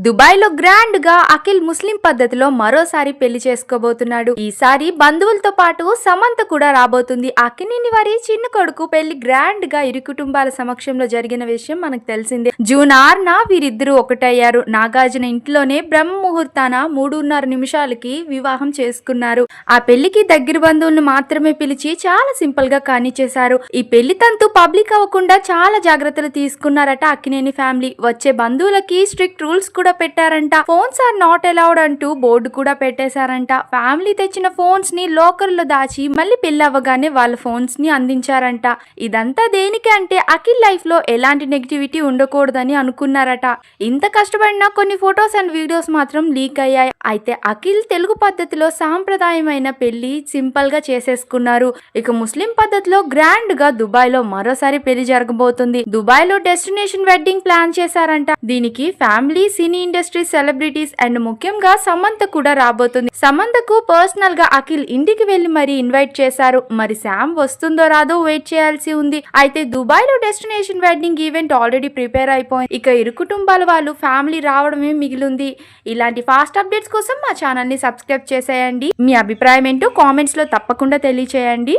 Dubai లో grand గా అఖిల్ ముస్లిం పద్ధతిలో మరోసారి పెళ్లి చేసుకోబోతున్నాడు. ఈసారి బంధువులతో పాటు సమంత కూడా రాబోతుంది. అఖిల్ వారి చిన్న కొడుకు పెళ్లి గ్రాండ్ గా ఇరు కుటుంబాల సమక్షంలో జరిగిన విషయం మనకు తెలిసిందే. జూన్ 6న వీరిద్దరూ ఒకటయ్యారు. నాగార్జున ఇంట్లోనే బ్రహ్మ ముహూర్తాన 3:30 నిమిషాలకి వివాహం చేసుకున్నారు. ఆ పెళ్లికి దగ్గర బంధువులను మాత్రమే పిలిచి చాలా సింపుల్ గా కానిచ్చేశారు. ఈ పెళ్లి తంతు పబ్లిక్ అవ్వకుండా చాలా జాగ్రత్తలు తీసుకున్నారట అక్కినేని ఫ్యామిలీ. వచ్చే బంధువులకి స్ట్రిక్ట్ రూల్స్ కూడా పెట్టారంట. ఫోన్స్ ఆర్ నాట్ అలౌడ్ అంటూ బోర్డు కూడా పెట్టేశారంట. ఫ్యామిలీ తెచ్చిన ఫోన్స్ ని లోకర్ లో దాచి మళ్ళీ పెళ్లి అవ్వగానే వాళ్ళ ఫోన్స్ ని అందించారంట. ఇదంతా దేనికి అంటే అఖిల్ లైఫ్ లో ఎలాంటి నెగిటివిటీ ఉండకూడదని అనుకున్నారట. ఇంత కష్టపడినా కొన్ని ఫొటోస్ అండ్ వీడియోస్ మాత్రం లీక్ అయ్యాయి. అయితే అఖిల్ తెలుగు పద్ధతిలో సాంప్రదాయమైన పెళ్లి సింపుల్ గా చేసేసుకున్నారు. ఇక ముస్లిం పద్ధతిలో గ్రాండ్ గా దుబాయ్ లో మరోసారి పెళ్లి జరగబోతుంది. దుబాయ్ లో డెస్టినేషన్ వెడ్డింగ్ ప్లాన్ చేశారంట. దీనికి family, cine industry celebrities and ముఖ్యంగా సమంత కూడా రాబోతుంది. సమంతకు పర్సనల్ గా అఖిల్ ఇంటికి వెళ్లి మరీ ఇన్వైట్ చేశారు. మరి శామ్ వస్తుందో రాదో వెయిట్ చేయాల్సి ఉంది. అయితే దుబాయ్ లో destination wedding event already prepare అయిపోయింది. ఇక ఇరు కుటుంబాల వాళ్ళు ఫ్యామిలీ రావడమే మిగిలింది. ఇలాంటి ఫాస్ట్ అప్డేట్స్ కోసం మా ఛానల్ ని సబ్స్క్రైబ్ చేసేయండి. మీ అభిప్రాయం ఏంటో కామెంట్స్ లో తప్పకుండా తెలియచేయండి.